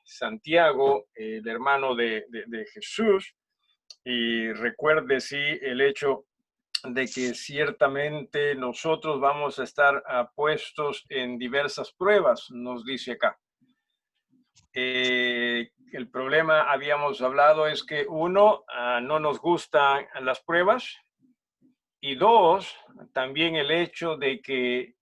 Santiago, el hermano de Jesús, y recuerde, sí, el hecho de que ciertamente nosotros vamos a estar puestos en diversas pruebas, nos dice acá. El problema, habíamos hablado, es que uno, no nos gustan las pruebas, y dos, también el hecho de que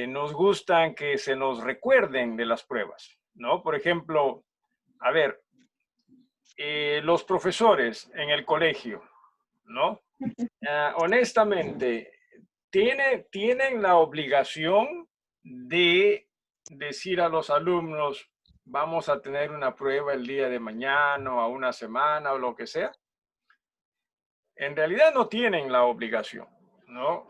nos gustan que se nos recuerden de las pruebas, ¿no? Por ejemplo, a ver, los profesores en el colegio, ¿no? Honestamente, tienen la obligación de decir a los alumnos, vamos a tener una prueba el día de mañana o a una semana o lo que sea. En realidad no tienen la obligación, ¿no?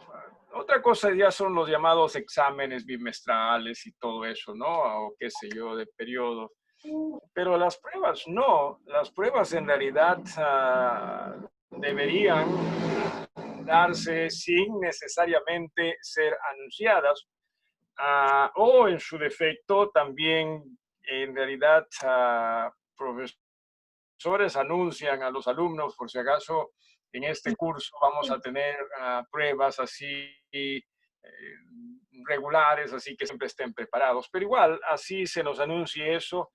Otra cosa ya son los llamados exámenes bimestrales y todo eso, ¿no? O qué sé yo, de periodos. Pero las pruebas no. Las pruebas en realidad deberían darse sin necesariamente ser anunciadas, o en su defecto también en realidad profesores anuncian a los alumnos, por si acaso en este curso vamos a tener pruebas así regulares, así que siempre estén preparados. Pero igual, así se nos anuncie eso,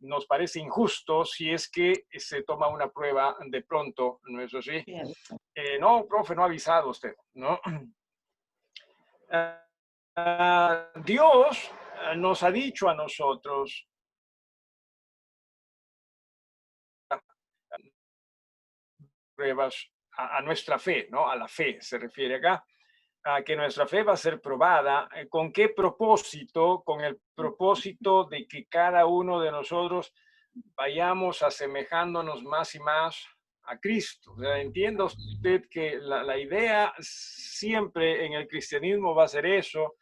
nos parece injusto si es que se toma una prueba de pronto, ¿no es así? No, profe, no ha avisado usted, ¿no? Dios nos ha dicho a nosotros pruebas a nuestra fe, ¿no? A la fe se refiere acá, a que nuestra fe va a ser probada. ¿Con qué propósito? Con el propósito de que cada uno de nosotros vayamos asemejándonos más y más a Cristo. O sea, entienda usted que la idea siempre en el cristianismo va a ser eso,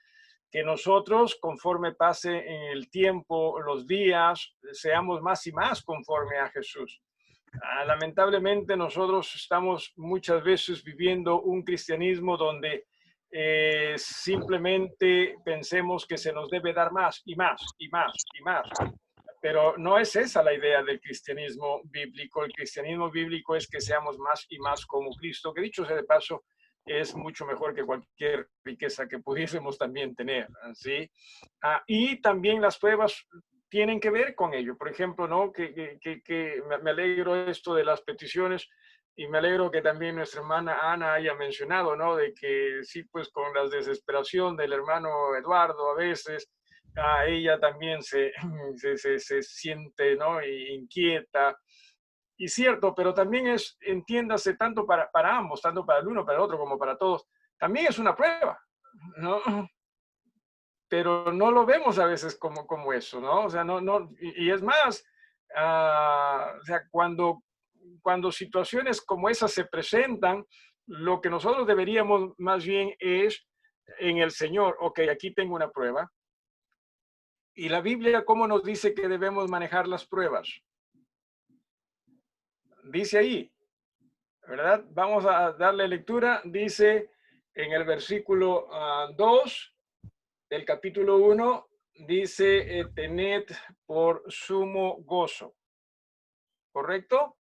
que nosotros, conforme pase en el tiempo, los días, seamos más y más conforme a Jesús. Lamentablemente nosotros estamos muchas veces viviendo un cristianismo donde simplemente pensemos que se nos debe dar más y más y más y más. Pero no es esa la idea del cristianismo bíblico. El cristianismo bíblico es que seamos más y más como Cristo, que dicho sea de paso, es mucho mejor que cualquier riqueza que pudiésemos también tener, ¿sí? Y también las pruebas tienen que ver con ello. Por ejemplo, ¿no? Que me alegro esto de las peticiones, y me alegro que también nuestra hermana Ana haya mencionado, ¿no? De que sí, pues con la desesperación del hermano Eduardo a veces, ella también se siente, ¿no? Inquieta. Y cierto, pero también es, entiéndase, tanto para ambos, tanto para el uno, para el otro, como para todos, también es una prueba, ¿no? Pero no lo vemos a veces como eso, ¿no? O sea, y es más, o sea, cuando situaciones como esas se presentan, lo que nosotros deberíamos más bien es en el Señor, ok, aquí tengo una prueba. Y la Biblia, ¿cómo nos dice que debemos manejar las pruebas? Dice ahí, ¿verdad? Vamos a darle lectura. Dice en el versículo 2 del capítulo 1, dice, tened por sumo gozo. ¿Correcto?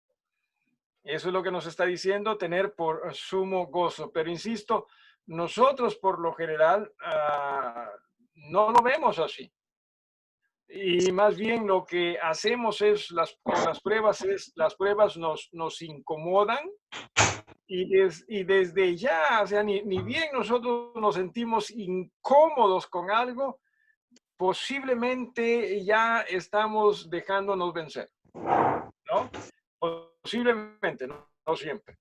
Eso es lo que nos está diciendo, tener por sumo gozo. Pero insisto, nosotros por lo general no lo vemos así. Y más bien lo que hacemos es, con las pruebas nos incomodan, y desde ya, o sea, ni bien nosotros nos sentimos incómodos con algo, posiblemente ya estamos dejándonos vencer, ¿no? Posiblemente, no siempre.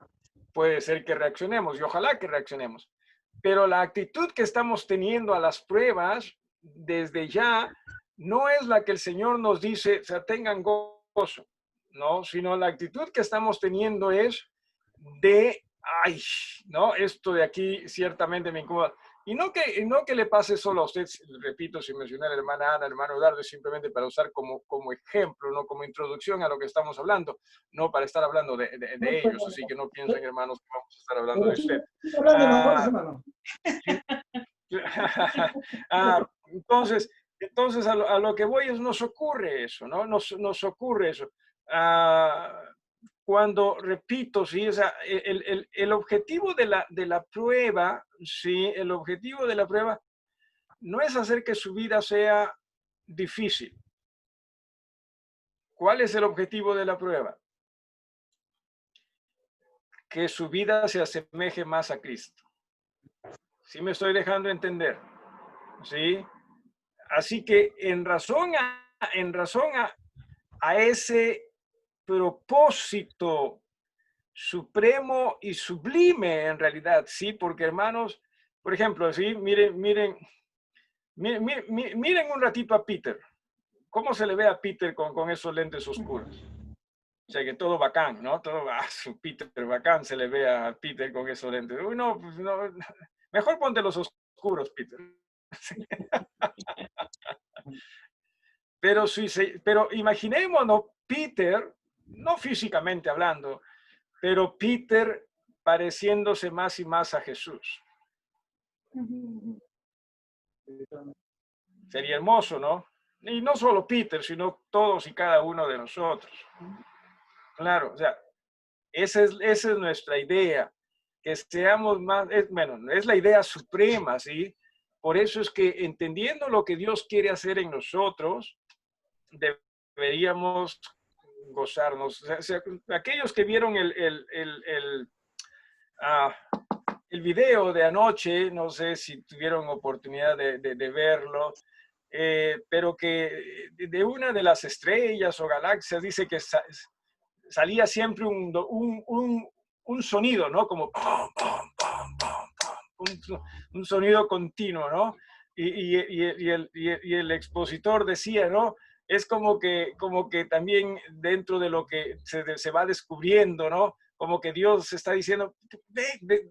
Puede ser que reaccionemos, y ojalá que reaccionemos. Pero la actitud que estamos teniendo a las pruebas desde ya no es la que el Señor nos dice, o sea, tengan gozo, ¿no? Sino la actitud que estamos teniendo es de, ay, ¿no? Esto de aquí ciertamente me incomoda. Y no que le pase solo a usted, repito, sin mencionar a la hermana Ana, al hermano Dardo, simplemente para usar como ejemplo, no como introducción a lo que estamos hablando, no para estar hablando de ellos, así que no piensen, hermanos, que vamos a estar hablando de usted. Hablando de nosotros, hermano. Entonces, Entonces, a lo que voy es, nos ocurre eso, ¿no? Nos ocurre eso. Ah, cuando, repito, sí, o sea, el objetivo de la prueba, sí, el objetivo de la prueba no es hacer que su vida sea difícil. ¿Cuál es el objetivo de la prueba? Que su vida se asemeje más a Cristo. ¿Sí me estoy dejando entender? ¿Sí? Así que en razón a ese propósito supremo y sublime en realidad, sí, porque hermanos, por ejemplo, sí, miren un ratito a Peter. ¿Cómo se le ve a Peter con esos lentes oscuros? O sea, que todo bacán, ¿no? Todo, su Peter bacán se le ve a Peter con esos lentes. Uy, no, pues no, mejor ponte los oscuros, Peter. Pero imaginémonos Peter, no físicamente hablando, pero Peter pareciéndose más y más a Jesús. Sería hermoso, ¿no? Y no solo Peter, sino todos y cada uno de nosotros. Claro, o sea, esa es nuestra idea, que seamos más, bueno, es la idea suprema, ¿sí? Por eso es que entendiendo lo que Dios quiere hacer en nosotros, deberíamos gozarnos. O sea, aquellos que vieron ah, el video de anoche, no sé si tuvieron oportunidad de verlo, pero que de una de las estrellas o galaxias dice que salía siempre un sonido, ¿no? Como pum, pum, pum, pum, pum, un sonido continuo, ¿no? Y el expositor decía, ¿no? Es como que también dentro de lo que se va descubriendo, ¿no? Como que Dios está diciendo,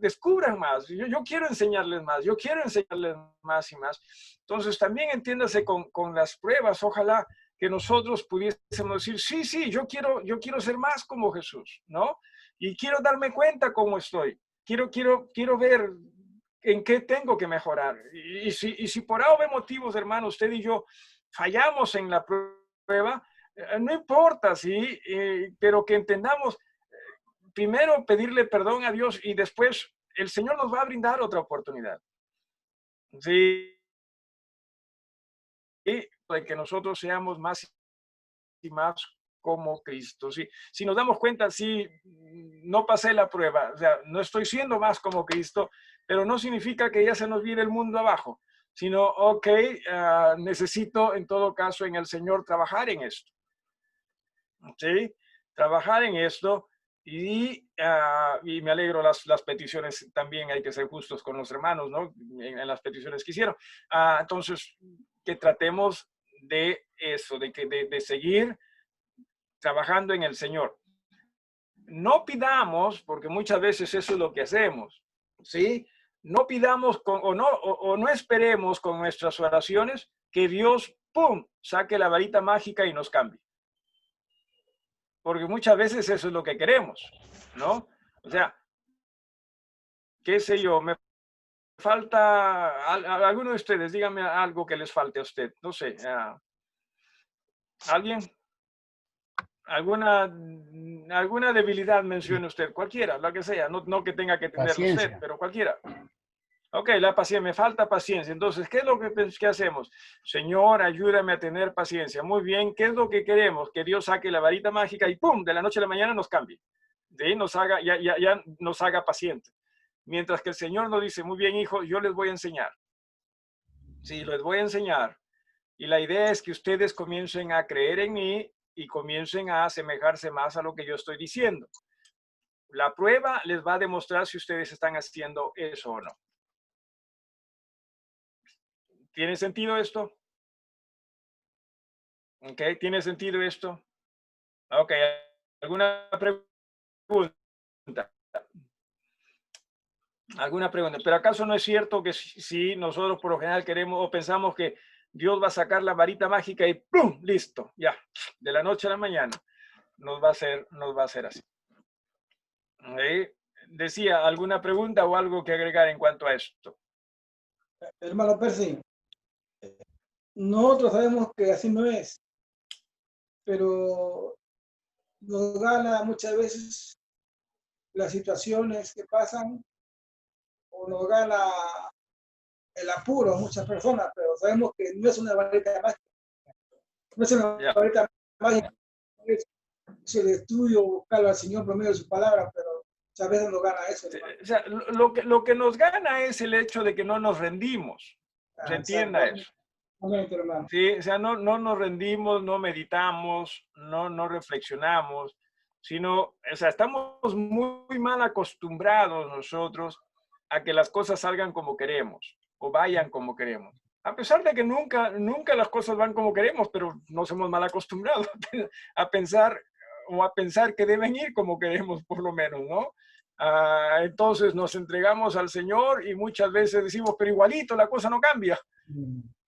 descubran más, yo quiero enseñarles más, yo quiero enseñarles más y más. Entonces también entiéndase con las pruebas, ojalá que nosotros pudiésemos decir, sí, sí, yo quiero ser más como Jesús, ¿no? Y quiero darme cuenta cómo estoy, quiero ver en qué tengo que mejorar. Y si por algo motivos, hermano, usted y yo fallamos en la prueba, no importa, sí, pero que entendamos, primero pedirle perdón a Dios y después el Señor nos va a brindar otra oportunidad. Sí, de que nosotros seamos más y más como Cristo. ¿Sí? Si nos damos cuenta, sí, no pasé la prueba, o sea, no estoy siendo más como Cristo, pero no significa que ya se nos viene el mundo abajo, sino, ok, necesito en todo caso en el Señor trabajar en esto. ¿Sí? Trabajar en esto y me alegro las peticiones, también hay que ser justos con los hermanos, ¿no? En las peticiones que hicieron. Entonces, que tratemos de eso, de seguir trabajando en el Señor. No pidamos, porque muchas veces eso es lo que hacemos, ¿sí? No pidamos o no esperemos con nuestras oraciones que Dios, ¡pum!, saque la varita mágica y nos cambie. Porque muchas veces eso es lo que queremos, ¿no? O sea, qué sé yo, me falta, a alguno de ustedes, díganme algo que les falte a usted, no sé, ¿alguien? Alguna debilidad mencione usted, cualquiera, la que sea, no que tenga que tenerlo usted, Paciencia. pero cualquiera. Ok, la paciencia, me falta paciencia. Entonces, ¿qué es lo que hacemos? Señor, ayúdame a tener paciencia. Muy bien, ¿qué es lo que queremos? Que Dios saque la varita mágica y ¡pum!, de la noche a la mañana nos cambie. ¿Sí? Ya nos haga paciente. Mientras que el Señor nos dice, muy bien, hijo, yo les voy a enseñar. Sí, les voy a enseñar. Y la idea es que ustedes comiencen a creer en mí y comiencen a asemejarse más a lo que yo estoy diciendo. La prueba les va a demostrar si ustedes están haciendo eso o no. ¿Tiene sentido esto? ¿Ok? ¿Tiene sentido esto? Ok. ¿Alguna pregunta? ¿Alguna pregunta? ¿Pero acaso no es cierto que si nosotros por lo general queremos o pensamos que Dios va a sacar la varita mágica y ¡pum! Listo, ya, de la noche a la mañana nos va a hacer así? ¿Ok? Decía, ¿alguna pregunta o algo que agregar en cuanto a esto? Hermano Percy, nosotros sabemos que así no es, pero nos gana muchas veces las situaciones que pasan o nos gana el apuro a muchas personas, pero sabemos que no es una varita mágica, no es una Ya. varita mágica, es el estudio, buscarlo al Señor por medio de su palabra, pero muchas veces nos gana eso, Sí, hermano. o sea, lo que nos gana es el hecho de que no nos rendimos. Se Ah, entienda exactamente, eso. hermano. Sí, o sea, no nos rendimos, no meditamos, no reflexionamos, sino, o sea, estamos muy mal acostumbrados nosotros a que las cosas salgan como queremos o vayan como queremos. A pesar de que nunca las cosas van como queremos, pero nos hemos mal acostumbrado a pensar o a pensar que deben ir como queremos, por lo menos, ¿no? Entonces nos entregamos al Señor y muchas veces decimos, pero igualito la cosa no cambia.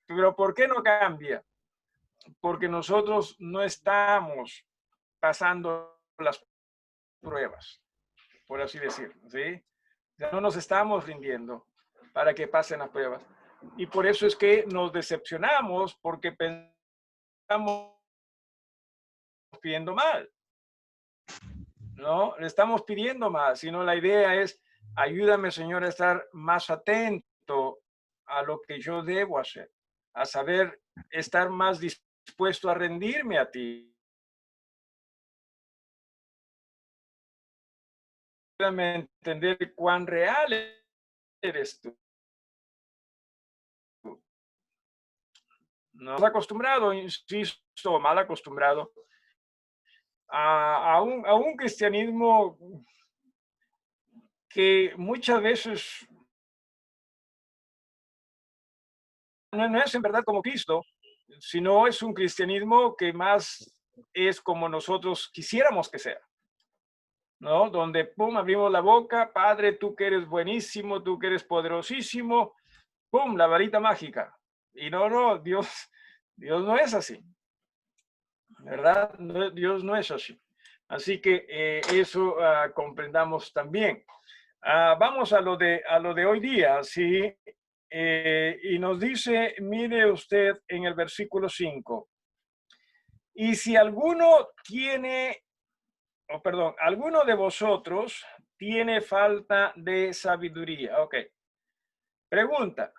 Pero ¿por qué no cambia? Porque nosotros no estamos pasando las pruebas, por así decirlo, ¿sí? O sea, no nos estamos rindiendo para que pasen las pruebas. Y por eso es que nos decepcionamos porque pensamos pidiendo mal, ¿no? Le estamos pidiendo más, sino la idea es, ayúdame, Señor, a estar más atento a lo que yo debo hacer, a saber estar más dispuesto a rendirme a ti. Ayúdame a entender cuán real eres tú. Nos acostumbrado, insisto, mal acostumbrado a un cristianismo que muchas veces no es en verdad como Cristo, sino es un cristianismo que más es como nosotros quisiéramos que sea, ¿no? Donde, pum, abrimos la boca, Padre, tú que eres buenísimo, tú que eres poderosísimo, pum, la varita mágica. Y no, Dios no es así, ¿verdad? Dios no es así. Así que eso comprendamos también. Vamos a lo de hoy día, ¿sí? Y nos dice, mire usted en el versículo 5, y si alguno tiene, oh, perdón, alguno de vosotros tiene falta de sabiduría. Ok, pregunta,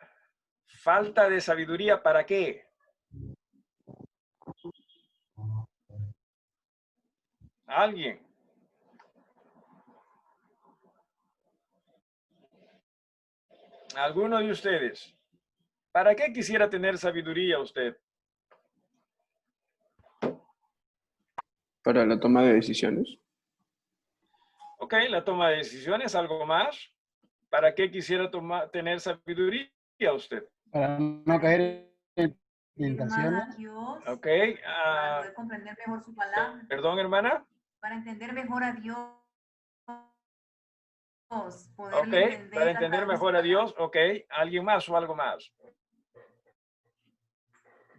¿falta de sabiduría para qué? ¿Alguien? ¿Alguno de ustedes? ¿Para qué quisiera tener sabiduría usted? Para la toma de decisiones. Ok, la toma de decisiones, algo más. ¿Para qué quisiera tener sabiduría usted? Para no caer en Entender más tentaciones. a Dios, Ok, para poder comprender mejor su palabra, perdón, hermana. para entender mejor a Dios, Ok, poderle para entender a entender través de su mejor a palabra. Dios. Ok, ¿alguien más o algo más?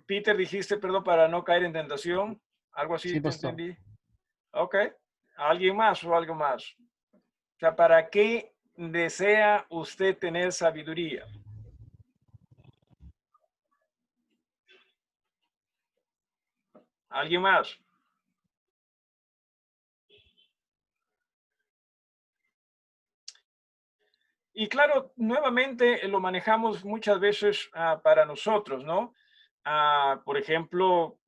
Peter, dijiste, perdón, para no caer en tentación. Algo así Sí, te pastor. entendí. Ok, ¿alguien más o algo más? O sea, ¿para qué desea usted tener sabiduría? ¿Alguien más? Y claro, nuevamente lo manejamos muchas veces para nosotros, ¿no? Por ejemplo,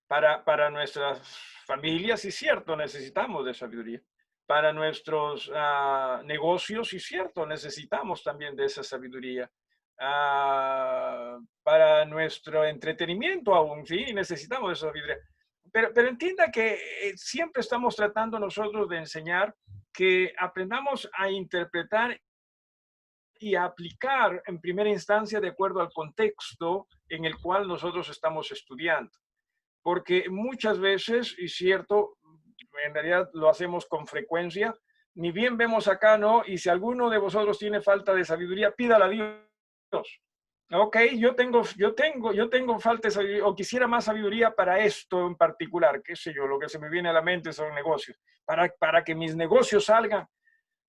para nuestras familias, sí, cierto, necesitamos de sabiduría. Para nuestros negocios, sí, cierto, necesitamos también de esa sabiduría. Para nuestro entretenimiento aún, sí, necesitamos de esa sabiduría. Pero entienda que siempre estamos tratando nosotros de enseñar que aprendamos a interpretar y a aplicar en primera instancia de acuerdo al contexto en el cual nosotros estamos estudiando. Porque muchas veces, y cierto, en realidad lo hacemos con frecuencia, ni bien vemos acá, ¿no? Y si alguno de vosotros tiene falta de sabiduría, pídala a Dios. Ok, yo tengo falta de sabiduría, o quisiera más sabiduría para esto en particular, qué sé yo, lo que se me viene a la mente son negocios, para que mis negocios salgan.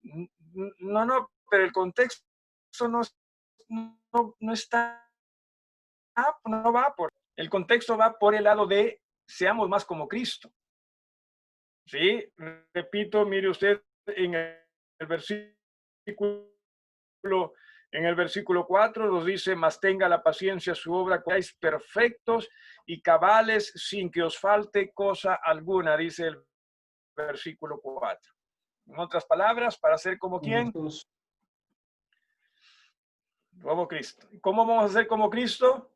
No, pero el contexto no está no va por, el contexto va por el lado de seamos más como Cristo. Sí, repito, mire usted en el versículo, en el versículo 4 nos dice, mas tenga la paciencia su obra, que seáis perfectos y cabales sin que os falte cosa alguna, dice el versículo 4. En otras palabras, para ser como quién, Jesús. como Cristo. ¿Cómo vamos a ser como Cristo?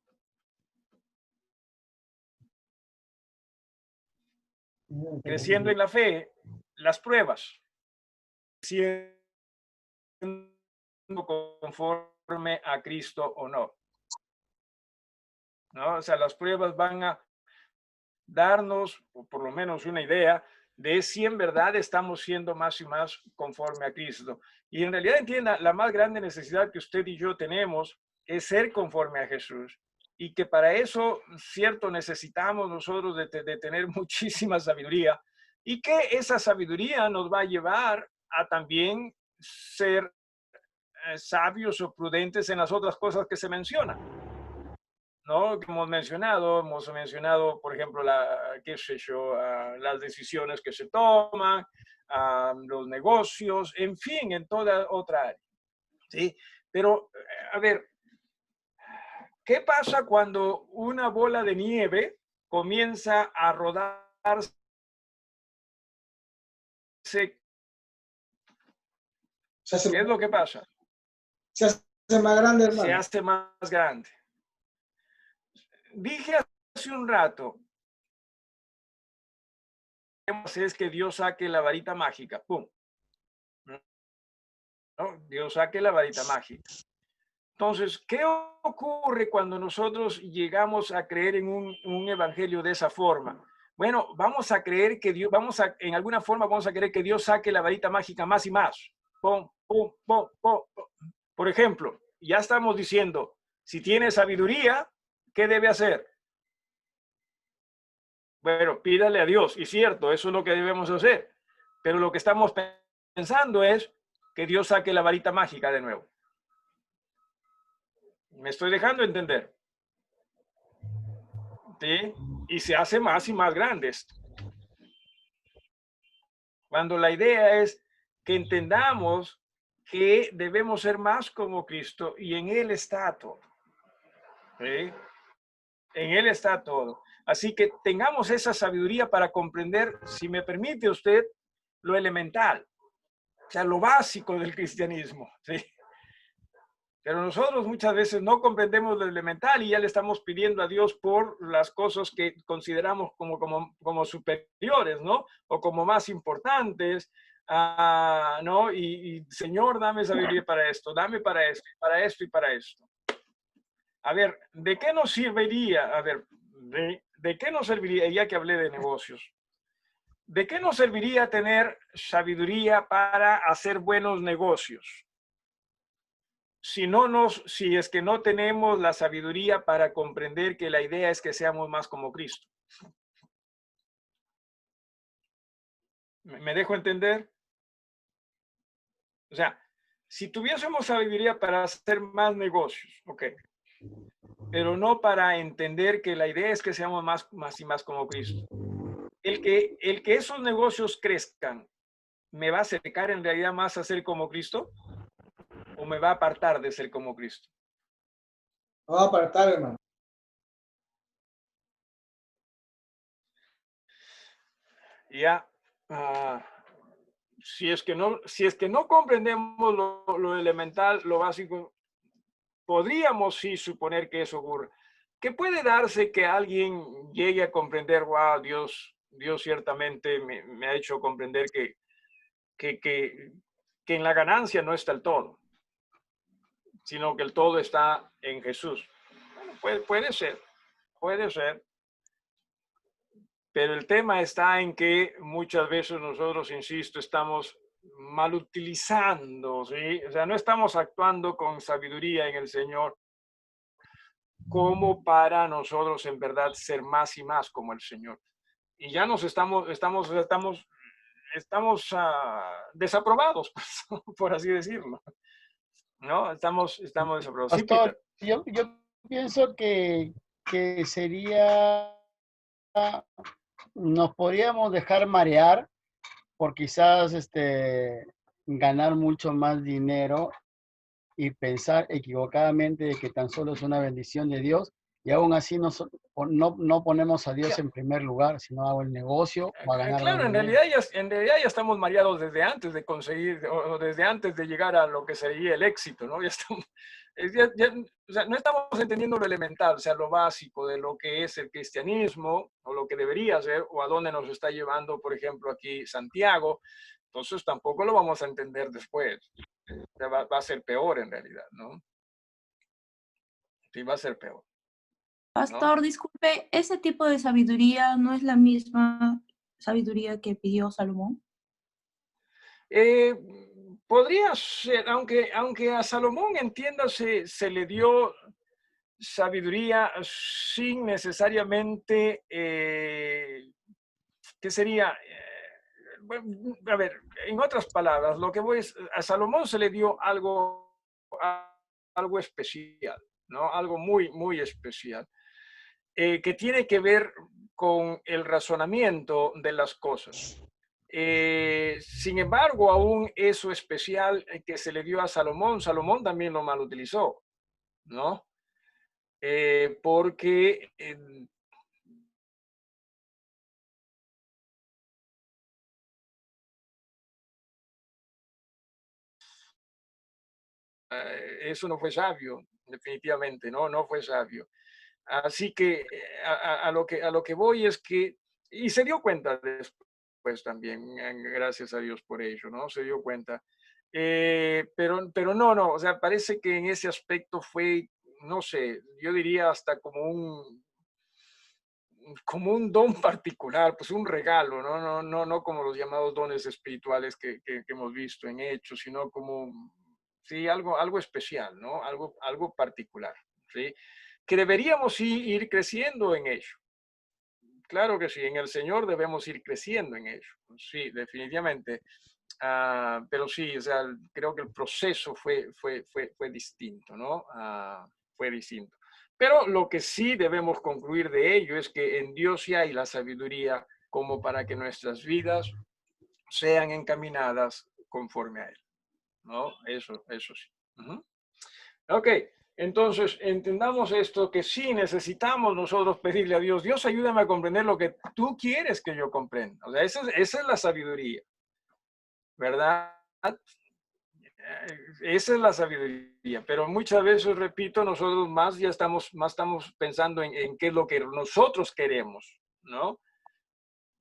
Creciendo en la fe, las pruebas, siendo conforme a Cristo o no. ¿No? O sea, las pruebas van a darnos, o por lo menos una idea, de si en verdad estamos siendo más y más conforme a Cristo. Y en realidad entienda, la más grande necesidad que usted y yo tenemos es ser conforme a Jesús. Y que para eso, cierto, necesitamos nosotros de tener muchísima sabiduría y que esa sabiduría nos va a llevar a también ser sabios o prudentes en las otras cosas que se mencionan, ¿no? Que hemos mencionado, por ejemplo, qué sé yo, las decisiones que se toman, los negocios, en fin, en toda otra área, ¿sí? Pero, a ver, ¿qué pasa cuando una bola de nieve comienza a rodarse? ¿Qué es lo que pasa? Se hace más grande, Se hermano. hace más grande. Dije hace un rato, es que Dios saque la varita mágica, ¡pum! ¿No? Dios saque la varita mágica. Entonces, ¿qué ocurre cuando nosotros llegamos a creer en un evangelio de esa forma? Bueno, vamos a creer que Dios, en alguna forma vamos a creer que Dios saque la varita mágica más y más. Pum, pum, pum, pum, pum. Por ejemplo, ya estamos diciendo, si tiene sabiduría, ¿qué debe hacer? Bueno, pídale a Dios, y cierto, eso es lo que debemos hacer. Pero lo que estamos pensando es que Dios saque la varita mágica de nuevo. ¿Me estoy dejando entender? ¿Sí? Y se hace más y más grande esto. Cuando la idea es que entendamos que debemos ser más como Cristo y en Él está todo. ¿Sí? En Él está todo. Así que tengamos esa sabiduría para comprender, si me permite usted, lo elemental, o sea, lo básico del cristianismo. ¿Sí? Pero nosotros muchas veces no comprendemos lo elemental y ya le estamos pidiendo a Dios por las cosas que consideramos como superiores, ¿no? O como más importantes, ¿no? Y Señor, dame sabiduría para esto, dame para esto, para esto y para esto. A ver, ¿de qué nos serviría? A ver, ¿de qué nos serviría, ya que hablé de negocios? ¿De qué nos serviría tener sabiduría para hacer buenos negocios? Si es que no tenemos la sabiduría para comprender que la idea es que seamos más como Cristo. ¿Me dejo entender? O sea, si tuviésemos sabiduría para hacer más negocios, ok, pero no para entender que la idea es que seamos más y más como Cristo. El que esos negocios crezcan, ¿me va a acercar en realidad más a ser como Cristo? ¿O me va a apartar de ser como Cristo? No va a apartar, hermano. Ya, si es que no comprendemos lo elemental, lo básico, podríamos sí suponer que eso ocurre. Que puede darse que alguien llegue a comprender, wow, Dios ciertamente me ha hecho comprender que en la ganancia no está el todo, sino que el todo está en Jesús. Bueno, puede ser, pero el tema está en que muchas veces nosotros, insisto, estamos mal utilizando, ¿sí? O sea, no estamos actuando con sabiduría en el Señor como para nosotros en verdad ser más y más como el Señor. Y ya nos estamos desaprobados, por así decirlo, ¿no? Estamos desaprobados. Sí, Pastor, Peter. yo pienso que sería, nos podríamos dejar marear por quizás ganar mucho más dinero y pensar equivocadamente de que tan solo es una bendición de Dios y aún así no ponemos a Dios Ya, en primer lugar, sino hago el negocio o a ganar más claro, dinero. en realidad ya estamos mareados desde antes de conseguir, o desde antes de llegar a lo que sería el éxito, ¿no? Ya estamos, o sea, no estamos entendiendo lo elemental, o sea, lo básico de lo que es el cristianismo, o lo que debería ser, o a dónde nos está llevando, por ejemplo, aquí Santiago. Entonces tampoco lo vamos a entender después. O sea, va a ser peor en realidad, ¿no? Sí, va a ser peor, ¿no? Pastor, disculpe, ¿ese tipo de sabiduría no es la misma sabiduría que pidió Salomón? Eh, Podría ser, aunque a Salomón, entiéndase, se le dio sabiduría sin necesariamente, ¿qué sería? Bueno, a ver, en otras palabras, lo que voy es, a Salomón se le dio algo especial, ¿no? Algo muy, muy especial, que tiene que ver con el razonamiento de las cosas. Sin embargo, aún eso especial que se le dio a Salomón, Salomón también lo mal utilizó, ¿no? Porque eso no fue sabio, definitivamente, ¿no? No fue sabio. Así que a lo que voy es que, y se dio cuenta después también, gracias a Dios por ello, ¿no? Se dio cuenta. Pero no, o sea, parece que en ese aspecto fue, no sé, yo diría hasta como un don particular, pues un regalo, no como los llamados dones espirituales que hemos visto en Hechos, sino como, sí, algo especial, ¿no? Algo particular, ¿sí? Que deberíamos sí ir creciendo en ello. Claro que sí, en el Señor debemos ir creciendo en ello, sí, definitivamente. Pero sí, o sea, creo que el proceso fue distinto, ¿no? Fue distinto. Pero lo que sí debemos concluir de ello es que en Dios sí hay la sabiduría como para que nuestras vidas sean encaminadas conforme a Él, ¿no? Eso sí. Ok, entonces entendamos esto, que sí necesitamos nosotros pedirle a Dios, Dios ayúdame a comprender lo que tú quieres que yo comprenda. O sea, esa es la sabiduría, ¿verdad? Esa es la sabiduría, pero muchas veces, repito, nosotros más estamos pensando en qué es lo que nosotros queremos, ¿no?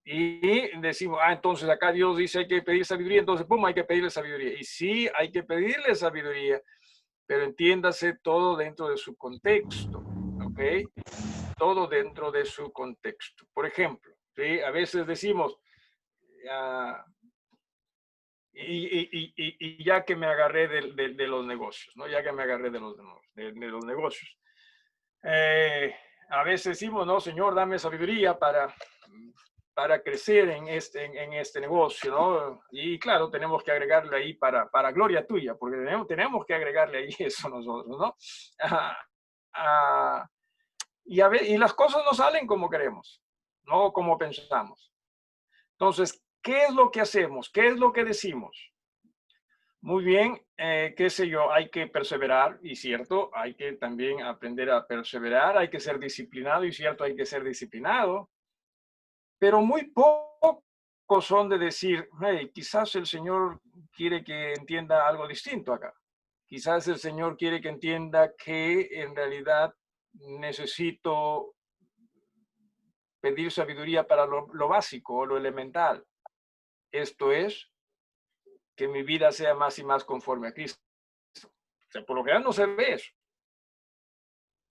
Y decimos, entonces acá Dios dice hay que pedir sabiduría, entonces, pum, hay que pedirle sabiduría. Y sí, hay que pedirle sabiduría, pero entiéndase todo dentro de su contexto, ¿ok? Todo dentro de su contexto. Por ejemplo, ¿sí? A veces decimos, uh, y ya que me agarré de los negocios, ¿no? Ya que me agarré de los negocios. A veces decimos, no, Señor, dame sabiduría para crecer en este negocio, ¿no? Y claro, tenemos que agregarle ahí para gloria tuya, porque tenemos que agregarle ahí eso nosotros, ¿no? Y las cosas no salen como queremos, no como pensamos. Entonces, ¿qué es lo que hacemos? ¿Qué es lo que decimos? Muy bien, qué sé yo, hay que perseverar, y cierto, hay que también aprender a perseverar, hay que ser disciplinado, y cierto, hay que ser disciplinado, pero muy pocos son de decir, hey, quizás el Señor quiere que entienda algo distinto acá. Quizás el Señor quiere que entienda que en realidad necesito pedir sabiduría para lo básico o lo elemental. Esto es, que mi vida sea más y más conforme a Cristo. O sea, por lo general no se ve eso,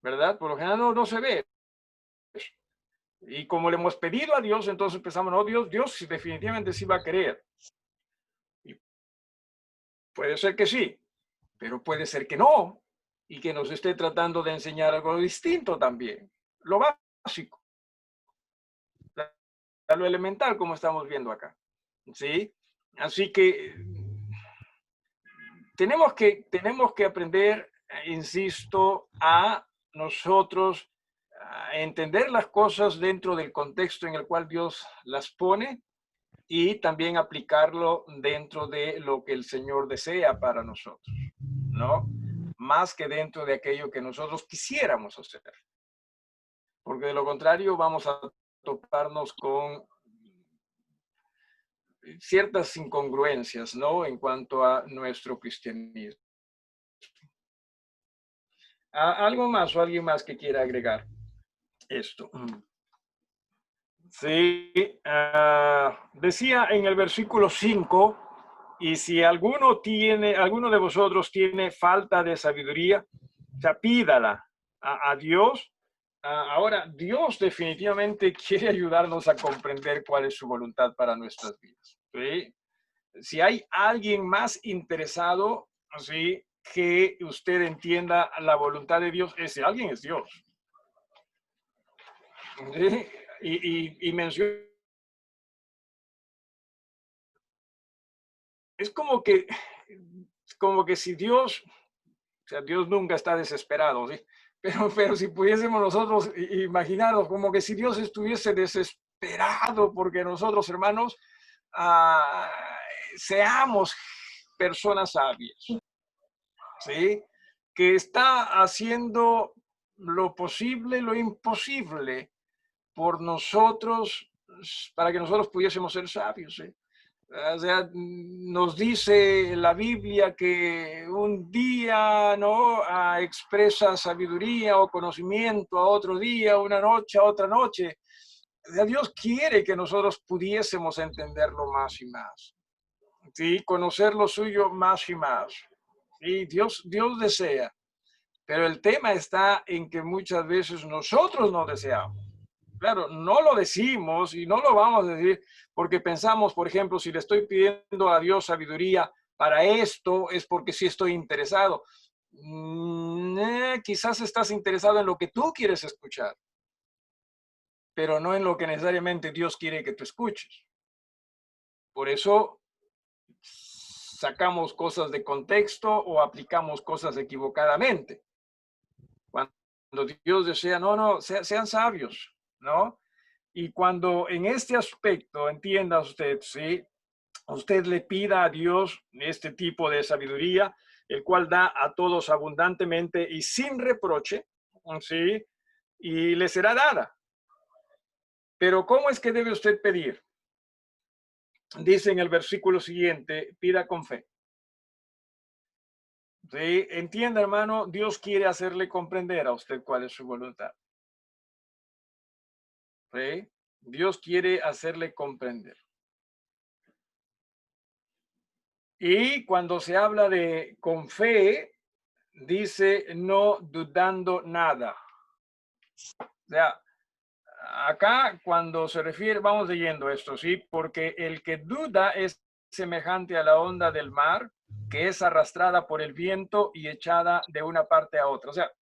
¿verdad? Por lo general no se ve eso. Y como le hemos pedido a Dios, entonces pensamos, no, Dios definitivamente sí va a querer. Y puede ser que sí, pero puede ser que no, y que nos esté tratando de enseñar algo distinto también. Lo básico, lo elemental, como estamos viendo acá. ¿Sí? Así que tenemos que aprender, insisto, a nosotros entender las cosas dentro del contexto en el cual Dios las pone y también aplicarlo dentro de lo que el Señor desea para nosotros, ¿no? Más que dentro de aquello que nosotros quisiéramos hacer. Porque de lo contrario vamos a toparnos con ciertas incongruencias, ¿no? En cuanto a nuestro cristianismo. ¿Algo más o alguien más que quiera agregar esto? Sí, decía en el versículo 5, y si alguno de vosotros tiene falta de sabiduría, o sea, pídala a Dios. Ahora, Dios definitivamente quiere ayudarnos a comprender cuál es su voluntad para nuestras vidas. ¿Sí? Si hay alguien más interesado, ¿sí?, que usted entienda la voluntad de Dios, ese alguien es Dios. ¿Sí? Y menciono, es como que si Dios, o sea, Dios nunca está desesperado, ¿sí? Pero si pudiésemos nosotros imaginarnos como que si Dios estuviese desesperado porque nosotros, hermanos, seamos personas sabias, ¿sí? Que está haciendo lo posible, lo imposible por nosotros, para que nosotros pudiésemos ser sabios, ¿sí? O sea, nos dice la Biblia que un día, ¿no?, expresa sabiduría o conocimiento, a otro día, una noche, a otra noche. O sea, Dios quiere que nosotros pudiésemos entenderlo más y más, ¿sí? Conocer lo suyo más y más. Y Dios desea. Pero el tema está en que muchas veces nosotros no deseamos. Claro, no lo decimos y no lo vamos a decir porque pensamos, por ejemplo, si le estoy pidiendo a Dios sabiduría para esto, es porque sí estoy interesado. Quizás estás interesado en lo que tú quieres escuchar, pero no en lo que necesariamente Dios quiere que tú escuches. Por eso sacamos cosas de contexto o aplicamos cosas equivocadamente. Cuando Dios desea, no, sean sabios, ¿no? Y cuando en este aspecto, entienda usted, ¿sí?, usted le pida a Dios este tipo de sabiduría, el cual da a todos abundantemente y sin reproche, ¿sí?, y le será dada. Pero ¿cómo es que debe usted pedir? Dice en el versículo siguiente, pida con fe. ¿Sí? Entienda, hermano, Dios quiere hacerle comprender a usted cuál es su voluntad. ¿Sí? Dios quiere hacerle comprender. Y cuando se habla de con fe, dice no dudando nada. O sea, acá cuando se refiere, vamos leyendo esto, ¿sí? Porque el que duda es semejante a la onda del mar, que es arrastrada por el viento y echada de una parte a otra. O sea,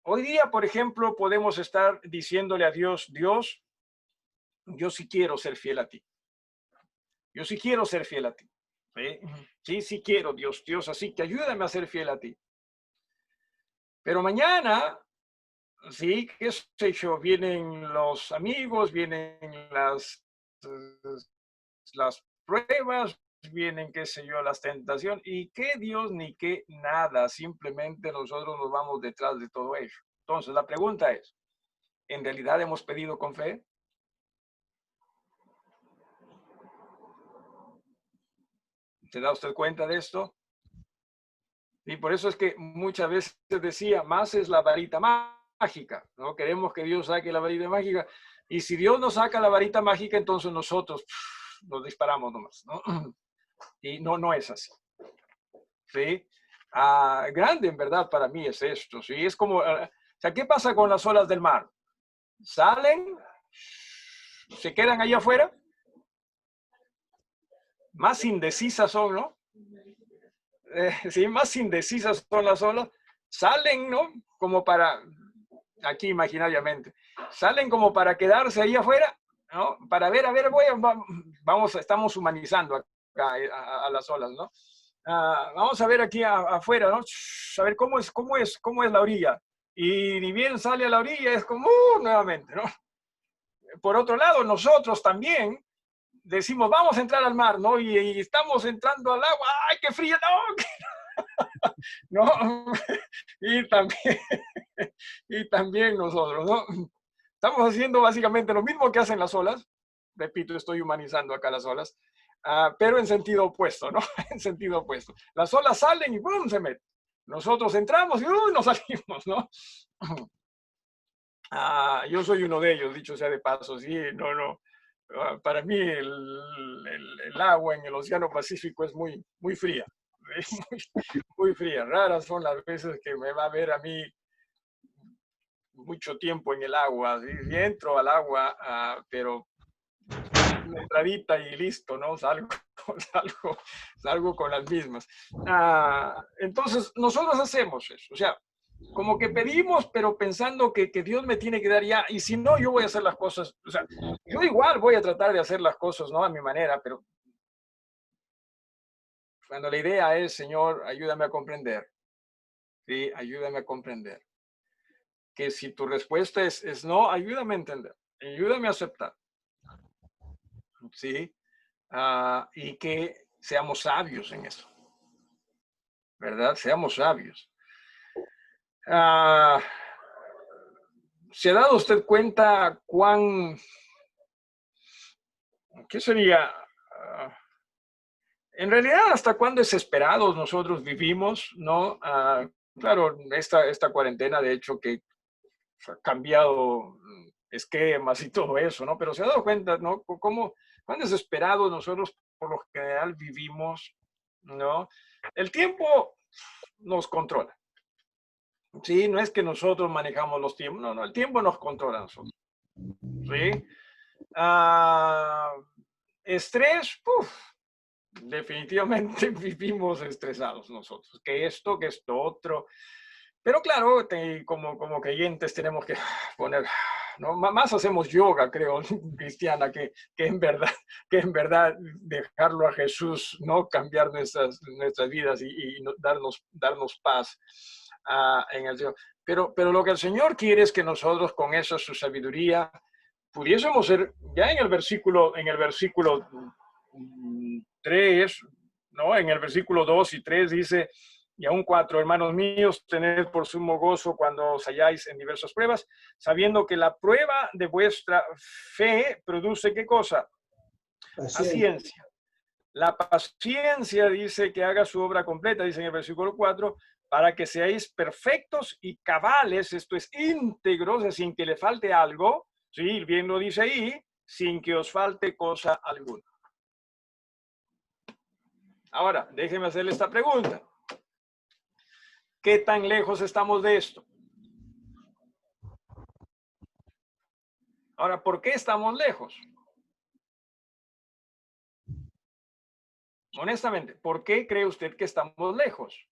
hoy día, por ejemplo, podemos estar diciéndole a Dios, Dios, yo sí quiero ser fiel a ti. Yo sí quiero ser fiel a ti. Sí quiero, Dios, así que ayúdame a ser fiel a ti. Pero mañana, sí, qué sé yo, vienen los amigos, vienen las pruebas, vienen, qué sé yo, las tentaciones, y qué Dios ni qué nada, simplemente nosotros nos vamos detrás de todo ello. Entonces, la pregunta es, ¿en realidad hemos pedido con fe? ¿Se da usted cuenta de esto? Y por eso es que muchas veces decía, más es la varita mágica, ¿no? Queremos que Dios saque la varita mágica. Y si Dios nos saca la varita mágica, entonces nosotros nos disparamos nomás, ¿no? Y no es así. ¿Sí? Grande en verdad para mí es esto, ¿sí? Es como, o sea, ¿qué pasa con las olas del mar? ¿Salen? ¿Se quedan allá afuera? Más indecisas son, ¿no? Sí, más indecisas son las olas. Salen, ¿no? Como para, aquí imaginariamente, salen como para quedarse ahí afuera, ¿no? Para ver, estamos humanizando acá a las olas, ¿no? Vamos a ver aquí afuera, ¿no? A ver cómo es la orilla. Y ni bien sale a la orilla, es como, nuevamente, ¿no? Por otro lado, nosotros también decimos, vamos a entrar al mar, ¿no? Y estamos entrando al agua, ¡ay, qué frío! ¡No! ¿No? Y también, y también nosotros, ¿no? Estamos haciendo básicamente lo mismo que hacen las olas. Repito, estoy humanizando acá las olas, pero en sentido opuesto, ¿no? En sentido opuesto. Las olas salen y ¡bum! Se meten. Nosotros entramos y nos salimos, ¿no? Yo soy uno de ellos, dicho sea de paso, sí, no. Para mí el agua en el Océano Pacífico es muy, muy fría, muy fría. Raras son las veces que me va a ver a mí mucho tiempo en el agua. ¿Sí? Entro al agua, pero una entradita y listo, ¿no? Salgo con las mismas. Entonces, nosotros hacemos eso. O sea, como que pedimos, pero pensando que Dios me tiene que dar ya, y si no, yo voy a hacer las cosas, o sea, yo igual voy a tratar de hacer las cosas, ¿no? A mi manera, pero cuando la idea es, Señor, ayúdame a comprender, ¿sí? Ayúdame a comprender. Que si tu respuesta es no, ayúdame a entender, ayúdame a aceptar, ¿sí? Y que seamos sabios en eso, ¿verdad? Seamos sabios. ¿Se ha dado usted cuenta qué sería? En realidad, ¿hasta cuán desesperados nosotros vivimos, no? Claro, esta cuarentena, de hecho, que ha cambiado esquemas y todo eso, ¿no? Pero se ha dado cuenta, ¿no? Cuán desesperados nosotros por lo general vivimos, ¿no? El tiempo nos controla. Sí, no es que nosotros manejamos los tiempos, no, el tiempo nos controla a nosotros. ¿Sí? Estrés, definitivamente vivimos estresados nosotros, que esto otro. Pero claro, como creyentes tenemos que poner, ¿no? Más hacemos yoga, creo, cristiana, que en verdad dejarlo a Jesús, ¿no? Cambiar nuestras vidas y darnos paz en el Señor. Pero lo que el Señor quiere es que nosotros con esa su sabiduría pudiésemos ser, ya en el versículo 3, ¿no? En el versículo 2 y 3 dice, y aún 4, hermanos míos, tened por sumo gozo cuando os halláis en diversas pruebas, sabiendo que la prueba de vuestra fe produce, ¿qué cosa? Paciencia. La paciencia dice que haga su obra completa, dice en el versículo 4, para que seáis perfectos y cabales, esto es íntegros, sin que le falte algo, ¿sí? Bien lo dice ahí, sin que os falte cosa alguna. Ahora, déjeme hacerle esta pregunta. ¿Qué tan lejos estamos de esto? Ahora, ¿por qué estamos lejos? Honestamente, ¿por qué cree usted que estamos lejos?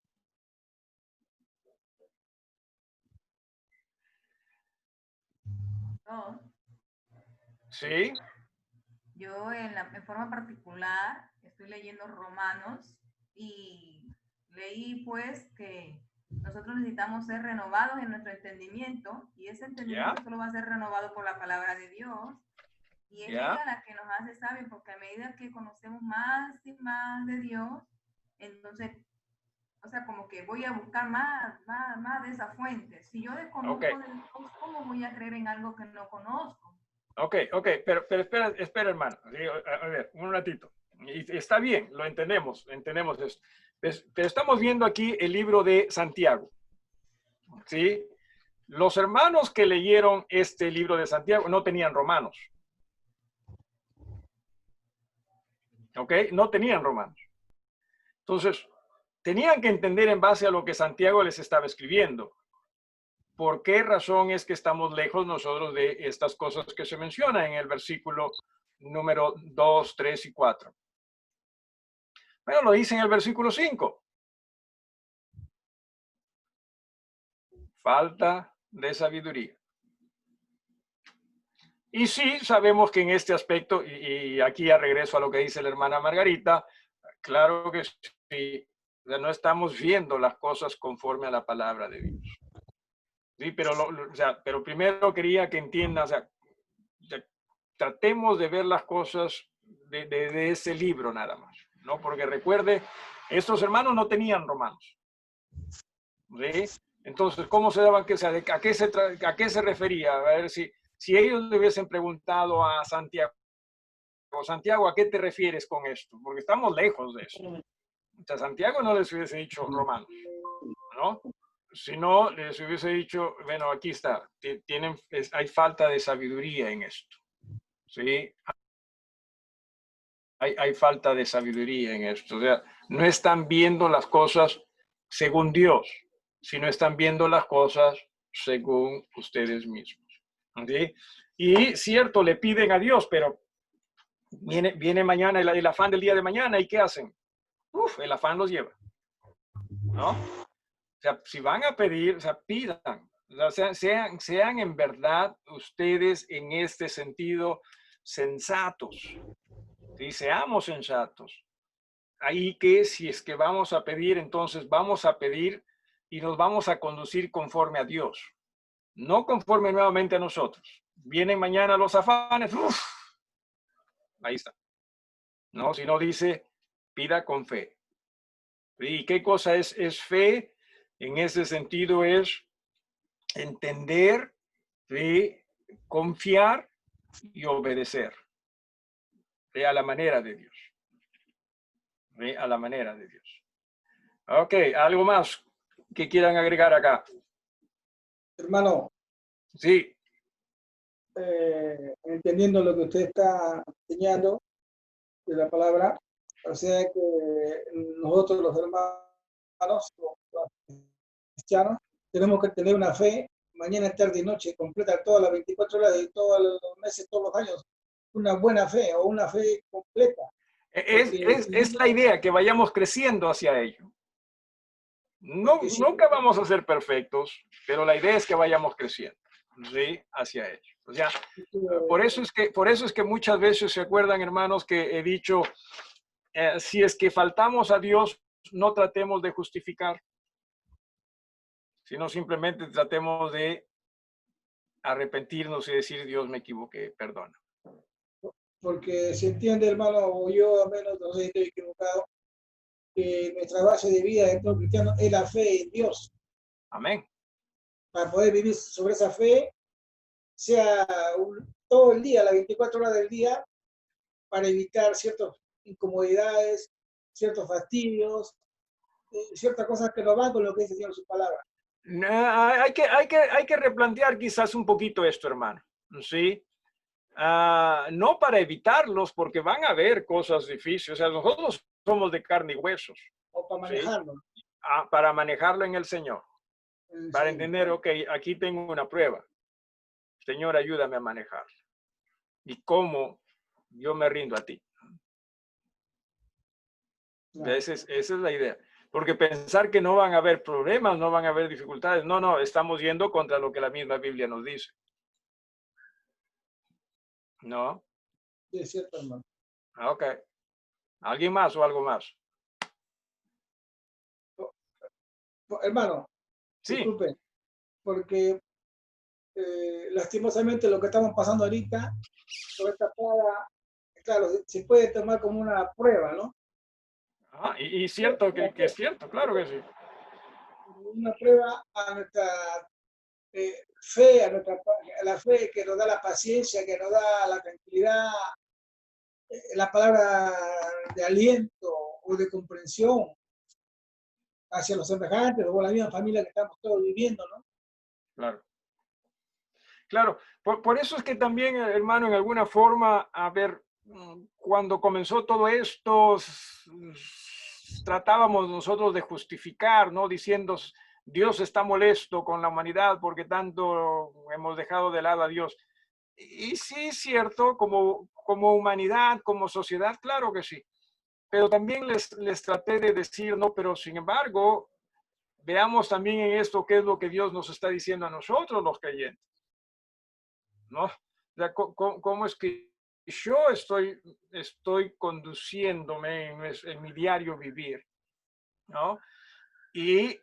No. ¿Sí? Yo en forma particular estoy leyendo Romanos y leí pues que nosotros necesitamos ser renovados en nuestro entendimiento y ese entendimiento solo va a ser renovado por la palabra de Dios y es ella la que nos hace sabios porque a medida que conocemos más y más de Dios, entonces, o sea, como que voy a buscar más de esa fuente. Si yo desconozco de Dios, ¿cómo voy a creer en algo que no conozco? Ok, pero espera, hermano. A ver, un ratito. Y está bien, lo entendemos esto. Pero estamos viendo aquí el libro de Santiago. ¿Sí? Los hermanos que leyeron este libro de Santiago no tenían romanos. ¿Ok? No tenían romanos. Entonces, tenían que entender en base a lo que Santiago les estaba escribiendo. ¿Por qué razón es que estamos lejos nosotros de estas cosas que se mencionan en el versículo número 2, 3 y 4? Bueno, lo dice en el versículo 5. Falta de sabiduría. Y sí, sabemos que en este aspecto, y aquí ya regreso a lo que dice la hermana Margarita, claro que sí, O sea, no estamos viendo las cosas conforme a la palabra de Dios. Sí, pero, o sea, pero primero quería que entiendan, o sea, tratemos de ver las cosas de ese libro nada más, ¿no? Porque recuerde, estos hermanos no tenían romanos. ¿Sí? Entonces, ¿cómo se daban que a qué se refería? A ver si ellos le hubiesen preguntado a Santiago, Santiago, ¿a qué te refieres con esto? Porque estamos lejos de eso. O sea, Santiago no les hubiese dicho romanos, ¿no? Si no, les hubiese dicho, bueno, aquí está, hay falta de sabiduría en esto, ¿sí? Hay falta de sabiduría en esto. O sea, no están viendo las cosas según Dios, sino están viendo las cosas según ustedes mismos, ¿sí? Y cierto, le piden a Dios, pero viene mañana el afán del día de mañana, ¿y qué hacen? El afán los lleva, ¿no? O sea, si van a pedir, o sea, pidan. O sea, sean en verdad ustedes en este sentido sensatos. ¿Sí? Seamos sensatos. Ahí que si es que vamos a pedir, entonces vamos a pedir y nos vamos a conducir conforme a Dios. No conforme nuevamente a nosotros. Vienen mañana los afanes. Ahí está. No, si no dice, pida con fe. ¿Y qué cosa es fe? En ese sentido es entender, ¿sí? Confiar y obedecer, ¿sí? A la manera de Dios, ¿sí? A la manera de Dios. Ok, ¿algo más que quieran agregar acá? Hermano, Sí, entendiendo lo que usted está enseñando de la palabra, o sea que nosotros los hermanos, los cristianos, tenemos que tener una fe mañana, tarde y noche, completa todas las 24 horas de todos los meses, todos los años, una buena fe o una fe completa. es la idea, que vayamos creciendo hacia ello. No, nunca vamos a ser perfectos, pero la idea es que vayamos creciendo, ¿sí? Hacia ello. O sea, por eso es que muchas veces se acuerdan, hermanos, que he dicho, si es que faltamos a Dios, no tratemos de justificar, sino simplemente tratemos de arrepentirnos y decir, Dios, me equivoqué, perdona. Porque se entiende, hermano, o yo al menos, no sé si estoy equivocado, que nuestra base de vida de todo cristiano es la fe en Dios. Amén. Para poder vivir sobre esa fe, sea todo el día, las 24 horas del día, para evitar ciertas incomodidades, ciertos fastidios, ciertas cosas que no van con lo que dice Dios en su palabra. Hay que replantear quizás un poquito esto, hermano. ¿Sí? No para evitarlos, porque van a haber cosas difíciles. O sea, nosotros somos de carne y huesos. O para manejarlo. ¿Sí? Para manejarlo en el Señor. Para entender, ok, aquí tengo una prueba. Señor, ayúdame a manejarla. ¿Y cómo? Yo me rindo a ti. Claro. Esa es la idea. Porque pensar que no van a haber problemas, no van a haber dificultades. No, estamos yendo contra lo que la misma Biblia nos dice. ¿No? Sí, es cierto, hermano. Ok. ¿Alguien más o algo más? Hermano, sí. Disculpe, porque lastimosamente lo que estamos pasando ahorita, sobre esta plaga, claro, se puede tomar como una prueba, ¿no? Y cierto que es cierto, claro que sí. Una prueba a nuestra fe, a la fe que nos da la paciencia, que nos da la tranquilidad, la palabra de aliento o de comprensión hacia los semejantes o la misma familia que estamos todos viviendo, ¿no? Claro. Claro, por eso es que también, hermano, en alguna forma, a ver, cuando comenzó todo esto, tratábamos nosotros de justificar, ¿no? Diciendo, Dios está molesto con la humanidad porque tanto hemos dejado de lado a Dios. Y sí, es cierto, como humanidad, como sociedad, claro que sí. Pero también les traté de decir, no, pero sin embargo, veamos también en esto qué es lo que Dios nos está diciendo a nosotros los creyentes, ¿no? O sea, ¿cómo es que yo estoy conduciéndome en mi diario vivir? ¿no? Y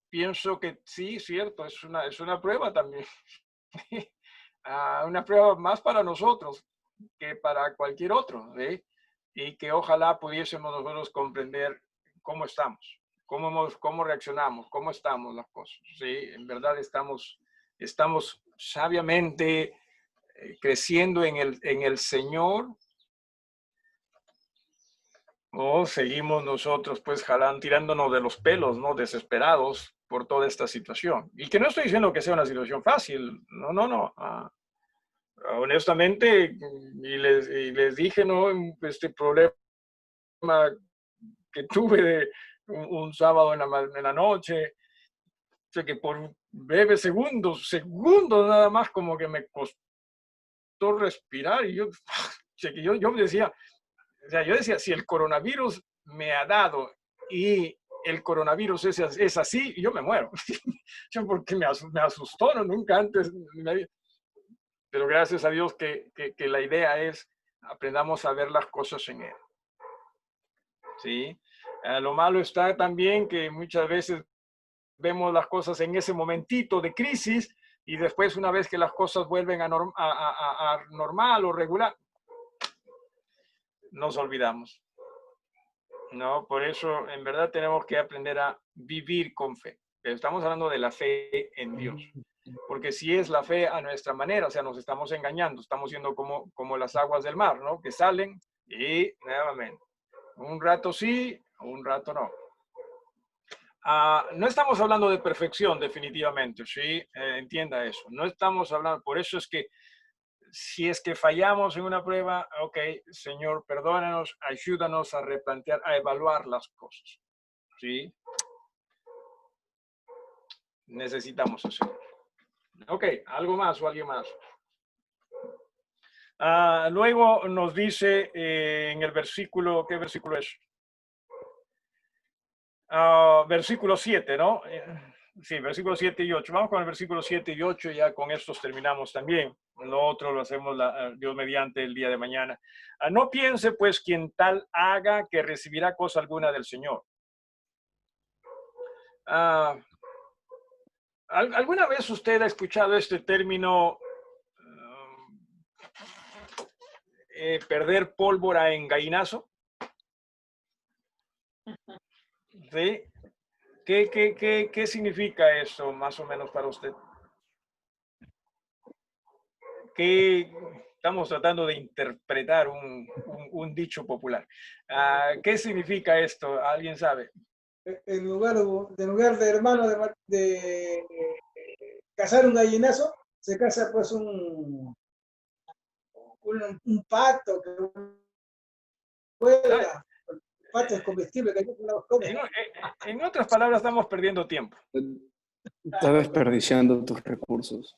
pienso que sí, cierto, es una prueba también. Una prueba más para nosotros que para cualquier otro, ¿sí? Y que ojalá pudiésemos nosotros comprender cómo estamos, cómo reaccionamos, cómo estamos las cosas, ¿sí? En verdad estamos sabiamente creciendo en el Señor, o seguimos nosotros pues tirándonos de los pelos, ¿no? Desesperados por toda esta situación. Y que no estoy diciendo que sea una situación fácil, no, no, no. Honestamente, y les dije, ¿no? Este problema que tuve de un sábado en la noche, o sea, que por breves segundos nada más, como que me costó respirar, y yo decía, o sea, yo decía, si el coronavirus me ha dado y el coronavirus es así, yo me muero. Porque me asustó, ¿no? Nunca antes me había... Pero gracias a Dios que la idea es aprendamos a ver las cosas en Él. ¿Sí? Lo malo está también que muchas veces vemos las cosas en ese momentito de crisis y después una vez que las cosas vuelven a normal o regular, nos olvidamos. No, por eso en verdad tenemos que aprender a vivir con fe. Estamos hablando de la fe en Dios. Porque si es la fe a nuestra manera, o sea, nos estamos engañando, estamos siendo como las aguas del mar, ¿no? Que salen y nuevamente, un rato sí, un rato no. No estamos hablando de perfección, definitivamente, ¿sí? Entienda eso. No estamos hablando, por eso es que si es que fallamos en una prueba, ok, Señor, perdónanos, ayúdanos a replantear, a evaluar las cosas, ¿sí? Necesitamos eso. Ok, ¿algo más o alguien más? Luego nos dice en el versículo, ¿qué versículo es? Versículo 7, ¿no? Sí, versículo 7 y 8. Vamos con el versículo 7 y 8, ya con estos terminamos también. Lo otro lo hacemos Dios mediante el día de mañana. No piense pues quien tal haga que recibirá cosa alguna del Señor. ¿Alguna vez usted ha escuchado este término perder pólvora en gallinazo? ¿Sí? ¿Qué significa eso más o menos para usted? Que estamos tratando de interpretar un dicho popular. ¿Qué significa esto? ¿Alguien sabe? En lugar de hermano de cazar un gallinazo, se caza pues un pato que vuela. Pato es comestible, que no come. En otras palabras, estamos perdiendo tiempo. Estás desperdiciando tus recursos.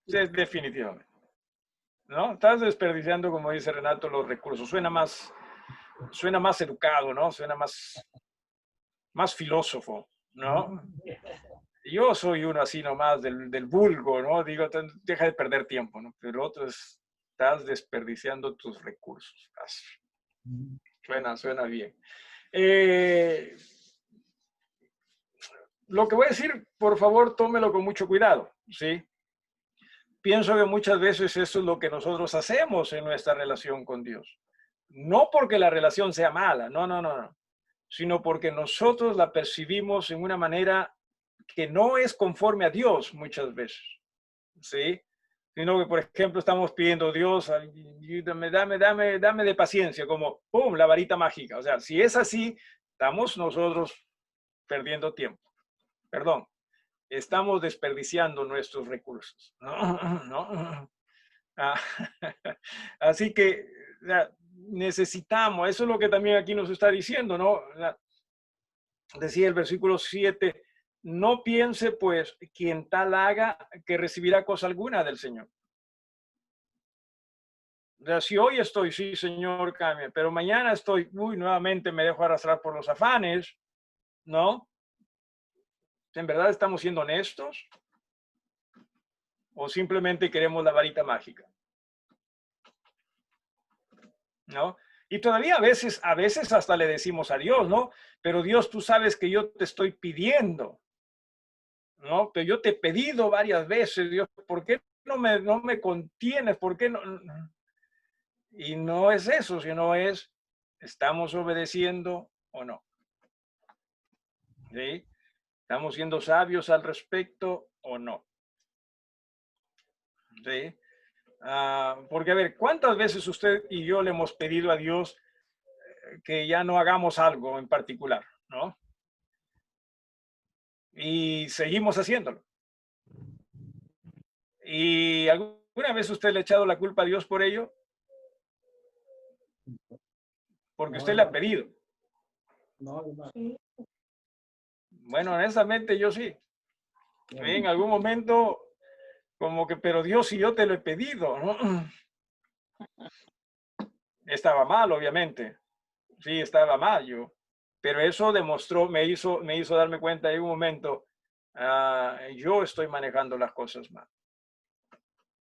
Sí, definitivamente. ¿No? Estás desperdiciando, como dice Renato, los recursos. Suena más educado, ¿no? Suena más filósofo, ¿no? Yo soy uno así nomás del vulgo, ¿no? Digo, deja de perder tiempo, ¿no? Pero el otro es, estás desperdiciando tus recursos. Suena bien. Lo que voy a decir, por favor, tómelo con mucho cuidado, ¿sí? Pienso que muchas veces eso es lo que nosotros hacemos en nuestra relación con Dios. No porque la relación sea mala, no, sino porque nosotros la percibimos en una manera que no es conforme a Dios muchas veces, ¿sí? Sino que, por ejemplo, estamos pidiendo, Dios, dame de paciencia, como, ¡pum!, la varita mágica. O sea, si es así, estamos nosotros perdiendo tiempo. Perdón, estamos desperdiciando nuestros recursos, ¿no? Así que necesitamos, eso es lo que también aquí nos está diciendo, ¿no? Decía el versículo 7, no piense pues quien tal haga que recibirá cosa alguna del Señor. O sea, si hoy estoy, sí, Señor, cambia, pero mañana estoy, nuevamente me dejo arrastrar por los afanes, ¿no? ¿En verdad estamos siendo honestos? ¿O simplemente queremos la varita mágica? ¿No? Y todavía a veces hasta le decimos a Dios, ¿no? Pero Dios, tú sabes que yo te estoy pidiendo, ¿no? Pero yo te he pedido varias veces, Dios, ¿por qué no me contienes? ¿Por qué no? Y no es eso, sino es, ¿estamos obedeciendo o no? ¿Sí? ¿Estamos siendo sabios al respecto o no? ¿Sí? Porque, a ver, ¿cuántas veces usted y yo le hemos pedido a Dios que ya no hagamos algo en particular, ¿no? Y seguimos haciéndolo. ¿Y alguna vez usted le ha echado la culpa a Dios por ello? Porque usted le ha pedido. No, no. Bueno, honestamente yo sí. En algún momento, como que, pero Dios, si yo te lo he pedido, ¿no? Estaba mal, obviamente. Sí, estaba mal yo. Pero eso demostró, me hizo darme cuenta en un momento, yo estoy manejando las cosas mal.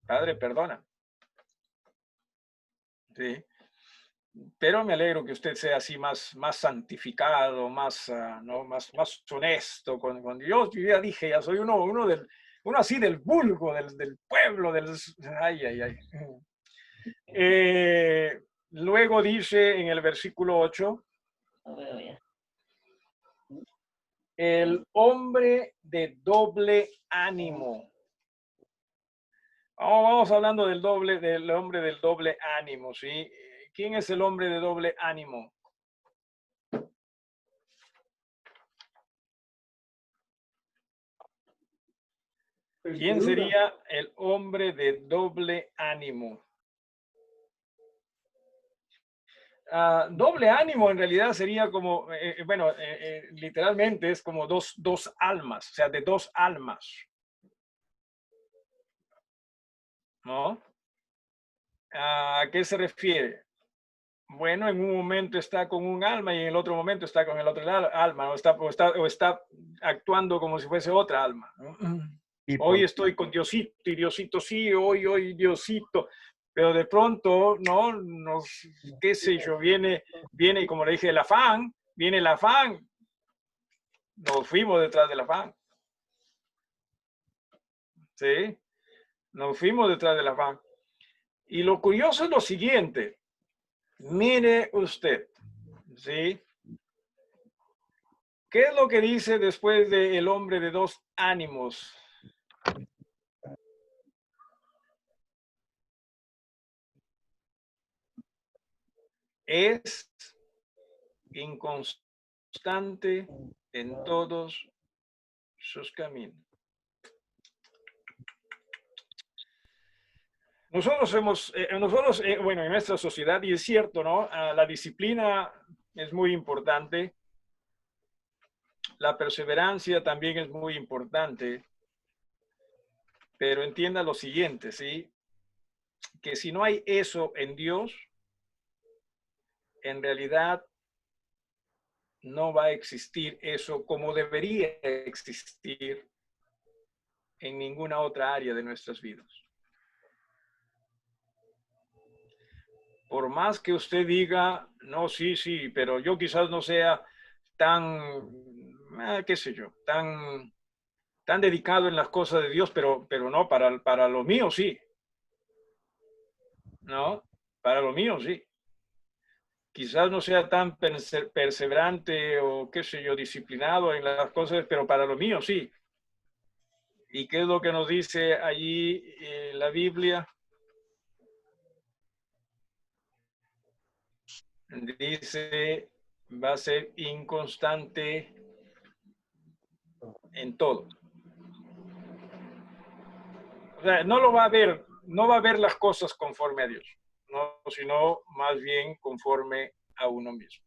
Padre, perdona. Sí. Pero me alegro que usted sea así más santificado, más, ¿no? más honesto con Dios. Yo ya dije, ya soy uno así del vulgo, del pueblo, ay, ay, ay. Luego dice en el versículo 8, el hombre de doble ánimo. Vamos hablando del hombre del doble ánimo, ¿sí? ¿Quién es el hombre de doble ánimo? ¿Quién sería el hombre de doble ánimo? Doble ánimo en realidad sería como, literalmente es como dos almas, o sea, de dos almas, ¿no? ¿A qué se refiere? Bueno, en un momento está con un alma y en el otro momento está con el otro alma, o está actuando como si fuese otra alma, ¿no? Hoy estoy con Diosito y Diosito sí, hoy Diosito, pero de pronto, no, qué sé yo, viene, y como le dije, viene el afán, nos fuimos detrás del afán. ¿Sí? Nos fuimos detrás del afán. Y lo curioso es lo siguiente, mire usted, ¿sí? ¿Qué es lo que dice después del hombre de dos ánimos? Es inconstante en todos sus caminos. Nosotros bueno, en nuestra sociedad, y es cierto, ¿no? La disciplina es muy importante. La perseverancia también es muy importante. Pero entienda lo siguiente, ¿sí? Que si no hay eso en Dios, en realidad no va a existir eso como debería existir en ninguna otra área de nuestras vidas. Por más que usted diga, no, sí, pero yo quizás no sea tan, qué sé yo, tan dedicado en las cosas de Dios, pero no, para lo mío sí. ¿No? Para lo mío sí. Quizás no sea tan perseverante o qué sé yo, disciplinado en las cosas, pero para lo mío sí. ¿Y qué es lo que nos dice allí la Biblia? Dice, va a ser inconstante en todo. O sea, no va a ver las cosas conforme a Dios, no, sino más bien conforme a uno mismo.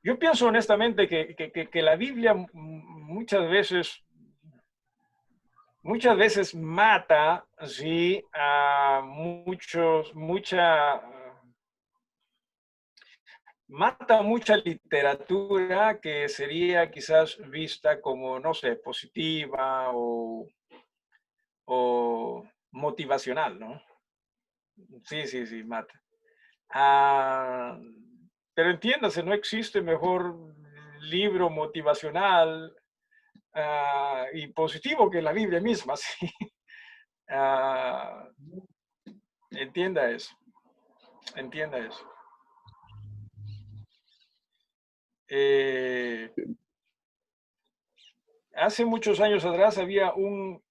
Yo pienso honestamente que la Biblia muchas veces mata, ¿sí? A mata mucha literatura que sería quizás vista como, no sé, positiva o motivacional, ¿no? Sí, mata. Pero entiéndase, no existe mejor libro motivacional y positivo que la Biblia misma. ¿Sí? Entienda eso. Entienda eso. Hace muchos años atrás había un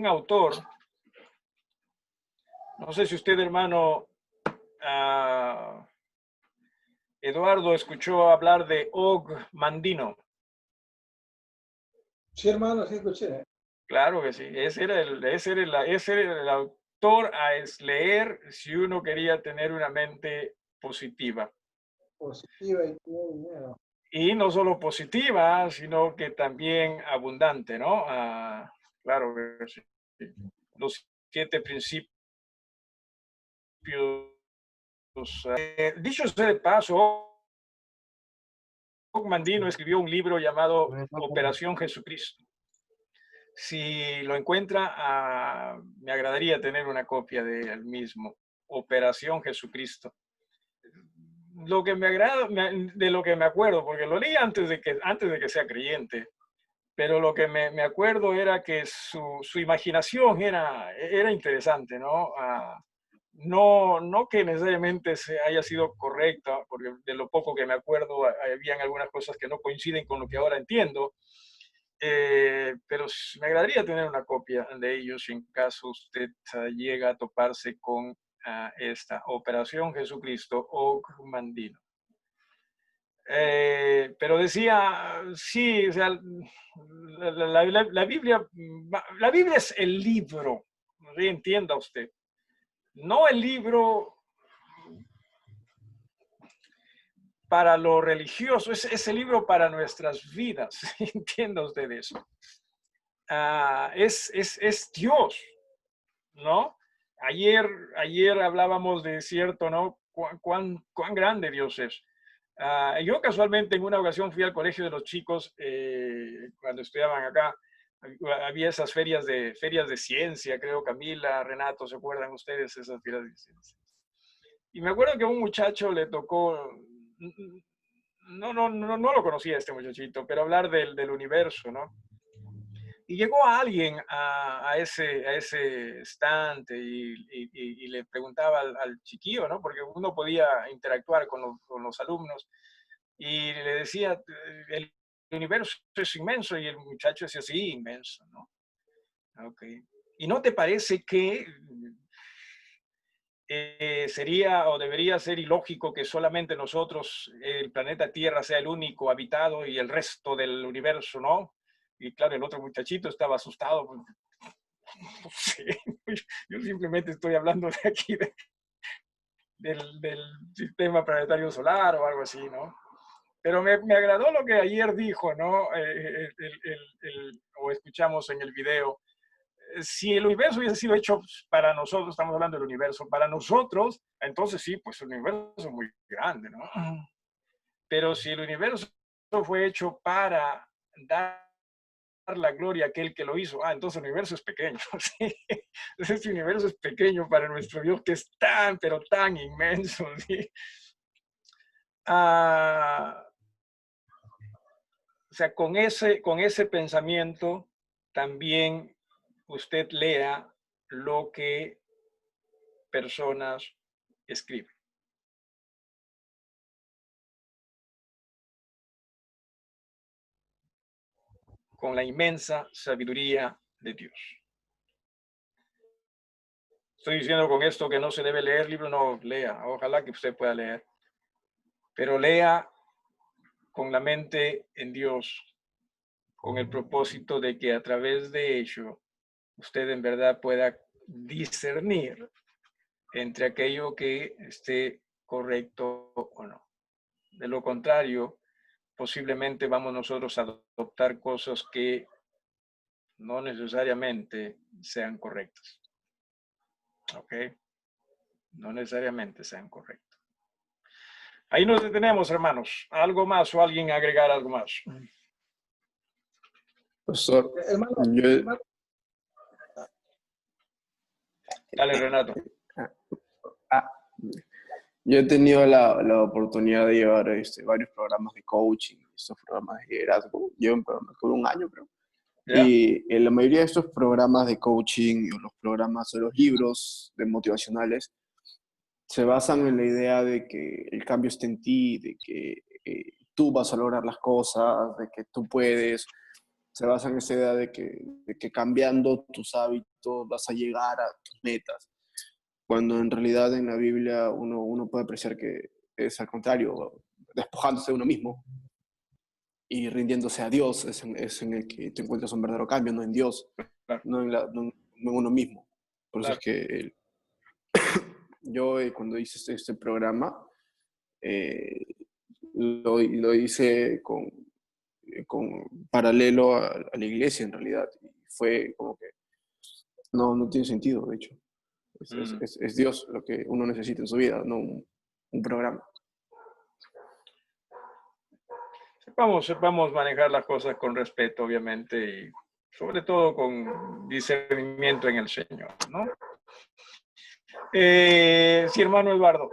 autor, no sé si usted, hermano Eduardo, escuchó hablar de Og Mandino. Sí, hermano, sí escuché. Claro que sí, ese era el autor a leer si uno quería tener una mente positiva. Positiva y todo dinero. Y no solo positiva, sino que también abundante, ¿no? Claro que sí. Los 7 principios. Dicho sea de paso, Og Mandino escribió un libro llamado Operación Jesucristo. Si lo encuentra, me agradaría tener una copia del mismo, Operación Jesucristo. Lo que me agrada, de lo que me acuerdo, porque lo leí antes de que sea creyente, pero lo que me acuerdo era que su imaginación era interesante, ¿no? No que necesariamente haya sido correcta, porque de lo poco que me acuerdo, habían algunas cosas que no coinciden con lo que ahora entiendo, pero me agradaría tener una copia de ellos en caso usted llega a toparse con esta Operación Jesucristo o Mandino. Pero decía, sí, o sea, la Biblia es el libro, ¿sí? Entienda usted, no el libro para lo religioso, es el libro para nuestras vidas, entienda usted eso. Es Dios, ¿no? Ayer hablábamos de cierto, ¿no? Cuán grande Dios es. Yo casualmente en una ocasión fui al colegio de los chicos cuando estudiaban acá. Había esas ferias de ciencia, creo, Camila, Renato, ¿se acuerdan ustedes esas ferias de ciencia? Y me acuerdo que a un muchacho le tocó, no lo conocía este muchachito, pero hablar del universo, ¿no? Y llegó alguien a ese estante y le preguntaba al chiquillo, ¿no? Porque uno podía interactuar con los alumnos y le decía, el universo es inmenso, y el muchacho decía, sí, inmenso, ¿no? Ok. ¿Y no te parece que sería o debería ser ilógico que solamente nosotros, el planeta Tierra, sea el único habitado y el resto del universo no? Y claro, el otro muchachito estaba asustado. Pues, no sé, yo simplemente estoy hablando de aquí, del sistema planetario solar o algo así, ¿no? Pero me agradó lo que ayer dijo, ¿no? O escuchamos en el video. Si el universo hubiese sido hecho para nosotros, estamos hablando del universo, para nosotros, entonces sí, pues el universo es muy grande, ¿no? Pero si el universo fue hecho para dar la gloria a aquel que lo hizo, entonces el universo es pequeño, ¿sí? Este universo es pequeño para nuestro Dios, que es tan, pero tan inmenso, ¿sí? O sea, con ese pensamiento también usted lea lo que personas escriben. Con la inmensa sabiduría de Dios. Estoy diciendo con esto que no se debe leer libro, no lea. Ojalá que usted pueda leer. Pero lea con la mente en Dios, con el propósito de que a través de ello usted en verdad pueda discernir entre aquello que esté correcto o no. De lo contrario, posiblemente vamos nosotros a adoptar cosas que no necesariamente sean correctas. ¿Ok? No necesariamente sean correctas. Ahí nos detenemos, hermanos. ¿Algo más o alguien agregar algo más? Pastor, Hermano, Dale, Renato. Yo he tenido la oportunidad de llevar varios programas de coaching, estos programas de liderazgo. Llevo un programa por un año, creo. ¿Ya? Y en la mayoría de estos programas de coaching o los programas o los libros de motivacionales se basan en la idea de que el cambio está en ti, de que tú vas a lograr las cosas, de que tú puedes. Se basa en esa idea de que cambiando tus hábitos vas a llegar a tus metas, cuando en realidad en la Biblia uno puede apreciar que es al contrario, despojándose de uno mismo y rindiéndose a Dios es en el que te encuentras un verdadero cambio, no en Dios, Claro, no en uno mismo. Por eso es claro. que yo cuando hice este programa, eh, lo hice con paralelo a la iglesia en realidad. Y fue como que no tiene sentido, de hecho. Es Dios lo que uno necesita en su vida, no un programa. Sepamos manejar las cosas con respeto, obviamente, y sobre todo con discernimiento en el Señor, ¿no? Sí, hermano Eduardo.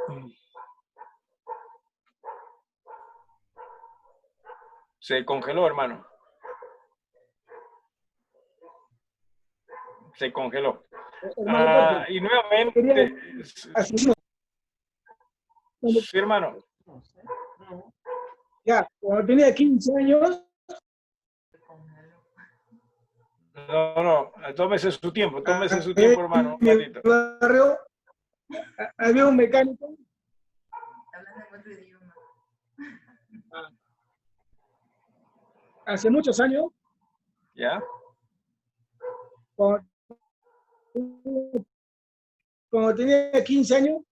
Se congeló, hermano. Se congeló. Hermano Jorge, Y quería nuevamente, así, sí, hermano. ya, cuando tenía 15 años, No, tómese su tiempo, en hermano, un mi ratito. barrio había un mecánico. Hablando en otro idioma. Hace muchos años, ¿Ya? cuando, cuando tenía 15 años,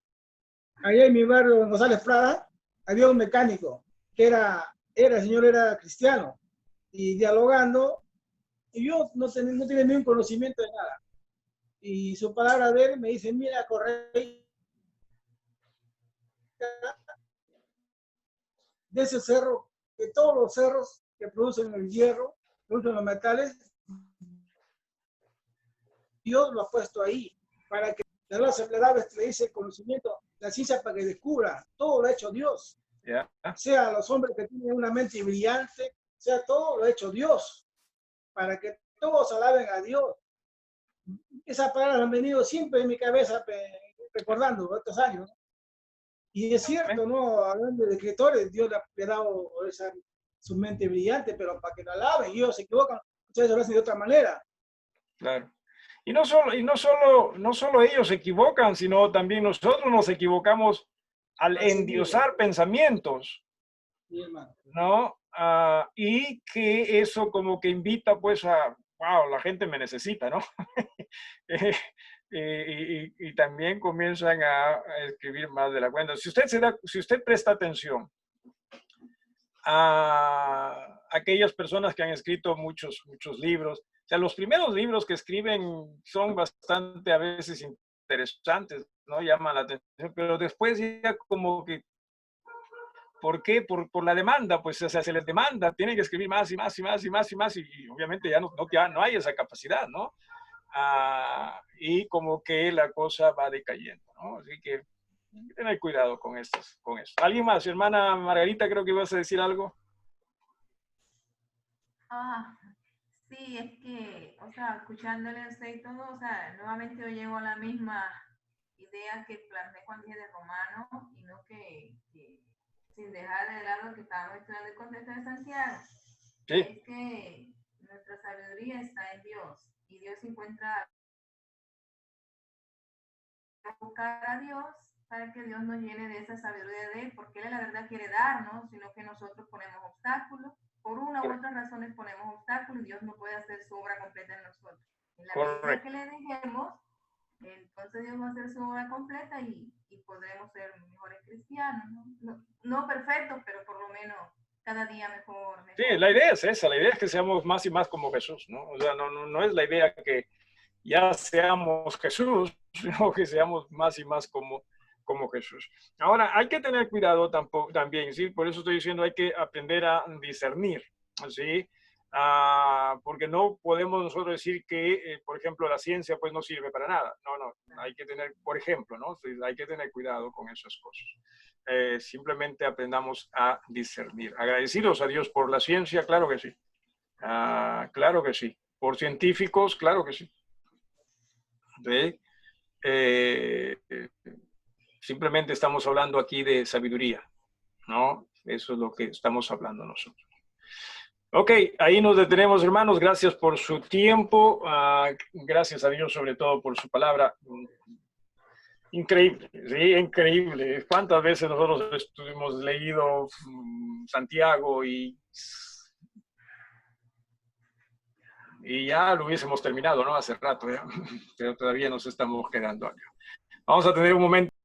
allá en mi barrio, en González Prada, había un mecánico que el señor era cristiano, y dialogando, y yo no tenía ningún conocimiento de nada. Y su palabra de él me dice, mira, corre de ese cerro, de todos los cerros que producen el hierro, producen los metales, Dios lo ha puesto ahí para que le dice conocimiento, la ciencia para que descubra, todo lo ha hecho Dios. ¿Ya? Sea los hombres que tienen una mente brillante, sea todo lo ha hecho Dios, para que todos alaben a Dios. Esas palabras han venido siempre en mi cabeza, recordando estos años. Y es cierto, ¿no? Hablando de escritores, Dios le ha dado su mente brillante, pero para que la alaben, y ellos se equivocan, ustedes lo hacen de otra manera. Claro. Y no solo ellos se equivocan, sino también nosotros nos equivocamos al endiosar pensamientos, Sí, hermano. ¿no? Y que eso como que invita pues a, wow, la gente me necesita, ¿no? Y también comienzan a escribir más de la cuenta. Si usted presta atención a aquellas personas que han escrito muchos libros, o sea, los primeros libros que escriben son bastante a veces interesantes, ¿no? Llaman la atención, pero después ya como que, ¿por qué? Por la demanda, pues, o sea, se les demanda, tienen que escribir más y más y más y más y más, y obviamente ya no hay esa capacidad, ¿no? Y como que la cosa va decayendo, ¿no? Así que tener cuidado con esto. ¿Alguien más? Hermana Margarita, creo que ibas a decir algo. Sí, es que, o sea, escuchándole a usted y todo, o sea, nuevamente yo llego a la misma idea que plasmé cuando dije de Romano, y no que sin dejar de lado que estábamos estudiando el contexto de Santiago, Sí. es que nuestra sabiduría está en Dios, y Dios se encuentra a buscar a Dios para que Dios nos llene de esa sabiduría de Él, porque Él la verdad quiere darnos, sino que nosotros ponemos obstáculos. Por una u otra razones ponemos obstáculos y Dios no puede hacer su obra completa en nosotros. En la medida que le dejemos, entonces Dios va a hacer su obra completa y podremos ser mejores cristianos, no perfectos, pero por lo menos cada día mejor. Sí, la idea es esa, la idea es que seamos más y más como Jesús, ¿no? O sea, no es la idea que ya seamos Jesús, sino que seamos más y más como Jesús. Ahora, hay que tener cuidado también, ¿sí? Por eso estoy diciendo, hay que aprender a discernir, ¿sí? Porque no podemos nosotros decir que, por ejemplo, la ciencia pues no sirve para nada. No, no, hay que tener, por ejemplo, ¿no? Hay que tener cuidado con esas cosas. Simplemente aprendamos a discernir. Agradecidos a Dios por la ciencia, claro que sí. Claro que sí. Por científicos, claro que sí. ¿Sí? Simplemente estamos hablando aquí de sabiduría, ¿no? Eso es lo que estamos hablando nosotros. Ok, ahí nos detenemos, hermanos. Gracias por su tiempo. Gracias a Dios, sobre todo, por su palabra. Increíble, sí, increíble. ¿Cuántas veces nosotros hemos leído Santiago y ya lo hubiésemos terminado, ¿no? Hace rato, ya. Pero todavía nos estamos quedando acá. Vamos a tener un momento.